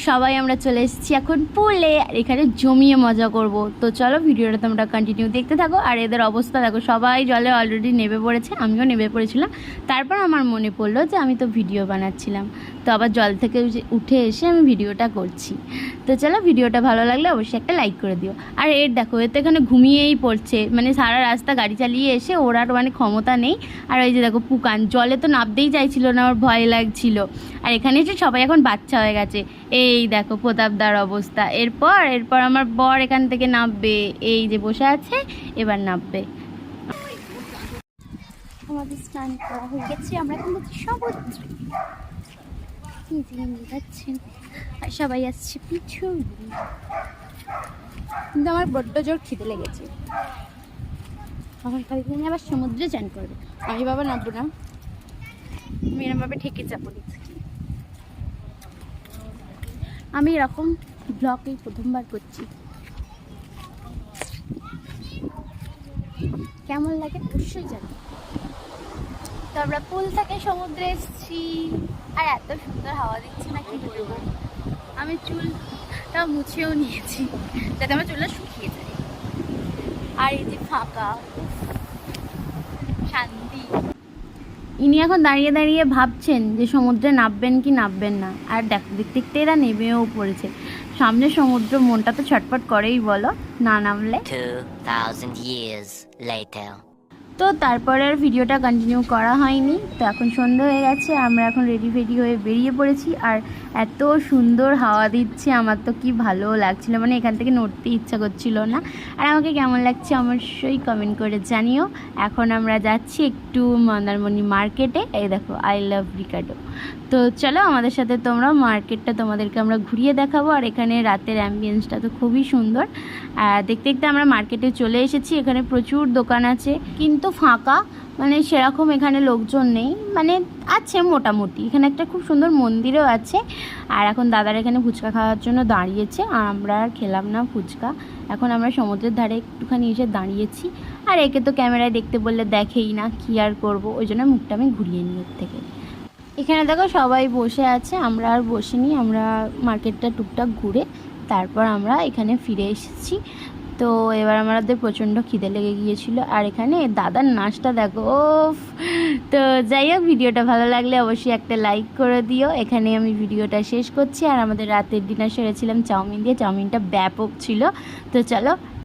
সবাই আমরা চলে এসেছি এখন পুলে, আর এখানে জমিয়ে মজা করব। তো চলো ভিডিওটা তোমরা কন্টিনিউ দেখতে থাকো। আর এদের অবস্থা দেখো, সবাই জলে অলরেডি নেমে পড়েছে, আমিও নেমে পড়েছিলাম। তারপর আমার মনে পড়লো যে আমি তো ভিডিও বানাচ্ছিলাম, তো আবার জল থেকে উঠে এসে আমি ভিডিওটা করছি। তো চলো, ভিডিওটা ভালো লাগলে অবশ্যই একটা লাইক করে দিও। আর এর দেখো, এতে এখানে ঘুমিয়েই পড়ছে, মানে সারা রাস্তা গাড়ি চালিয়ে এসে ওর আর মানে ক্ষমতা নেই। আর ওই যে দেখো পুকান, জলে তো নামতেই চাইছিল না, ওর ভয় লাগছিল। আর এখানে এসে সবাই এখন বাচ্চা হয়ে গেছে। এই দেখো প্রতাপদার অবস্থা। এরপর আমার বর এখান থেকে নামবে, এই যে বসে আছে, এবার নামবে। আমাদের স্নান করা হয়ে গেছে, আমরা এখন যাচ্ছি সমুদ্রে। যাচ্ছেন আর সবাই আসছে পিছু। কিন্তু আমার বড্ড জোর খিদে লেগেছে, আমার কালকে নিয়ে আবার সমুদ্রে চান করবে। আমি বাবা নামবো না, আমি এরমভাবে ঠেকে যাবো। আমি এরকম ব্লগেই প্রথমবার করছি, কেমন লাগে অবশ্যই জানি। তো আমরা পুল থেকে সমুদ্রে এসেছি, আর এত সুন্দর হাওয়া দিচ্ছে না, কি বলবো। আমি চুলটা মুছেও নিয়েছি যাতে আমার চুলটা শুকিয়ে যায়। আর এই যে ফাঁকা, শান্তি। ইনি এখন দাঁড়িয়ে দাঁড়িয়ে ভাবছেন যে সমুদ্রে নামবেন কি নামবেন না। আর দেখতে দেখতে এরা নেমেও পড়েছে। সামনে সমুদ্র, মনটা তো ছটফট করেই বলো না নামলে। 2000 years later. তো তারপরে আর ভিডিওটা কন্টিনিউ করা হয়নি। তো এখন সন্ধ্যা হয়ে গেছে, আমরা এখন রেডি হয়ে বেরিয়ে পড়েছি। আর এত সুন্দর হাওয়া দিচ্ছে, আমার তো কি ভালো লাগছিল, মানে এখান থেকে নড়তে ইচ্ছা করছিল না। আর আমাকে কেমন লাগছে অবশ্যই কমেন্ট করে জানিও। এখন আমরা যাচ্ছি একটু মন্দারমণি মার্কেটে। এই দেখো, আই লাভ রিকার্ডো। তো চলো আমাদের সাথে তোমরা, মার্কেটটা তোমাদেরকে আমরা ঘুরিয়ে দেখাবো। আর এখানে রাতের অ্যাম্বিয়েন্সটা তো খুবই সুন্দর। আর দেখতে দেখতে আমরা মার্কেটে চলে এসেছি। এখানে প্রচুর দোকান আছে, কিন্তু ফাঁকা, মানে সেরকম এখানে লোকজন নেই, মানে আছে মোটামুটি। এখানে একটা খুব সুন্দর মন্দিরও আছে। আর এখন দাদার এখানে ফুচকা খাওয়ার জন্য দাঁড়িয়েছে, আর আমরা আর খেলাম না ফুচকা। এখন আমরা সমুদ্রের ধারে একটুখানি এসে দাঁড়িয়েছি। আর একে তো ক্যামেরায় দেখতে বললে দেখেই না, কী আর করবো, ওই জন্য মুখটা আমি ঘুরিয়ে নিই এর থেকে। এখানে দেখো সবাই বসে আছে, আমরা আর বসিনি। আমরা মার্কেটটা টুকটাক ঘুরে তারপর আমরা এখানে ফিরে এসেছি। তো এবার আমাদের প্রচণ্ড খিদে লেগে গিয়েছিল। আর এখানে দাদার নাচটা দেখো, ওফ। তো যাই হোক, ভিডিওটা ভালো লাগলে অবশ্যই একটা লাইক করে দিও। এখানে আমি ভিডিওটা শেষ করছি। আর আমাদের রাতের ডিনার সেরেছিলাম চাউমিন দিয়ে, চাউমিনটা ব্যাপক ছিল। তো চলো।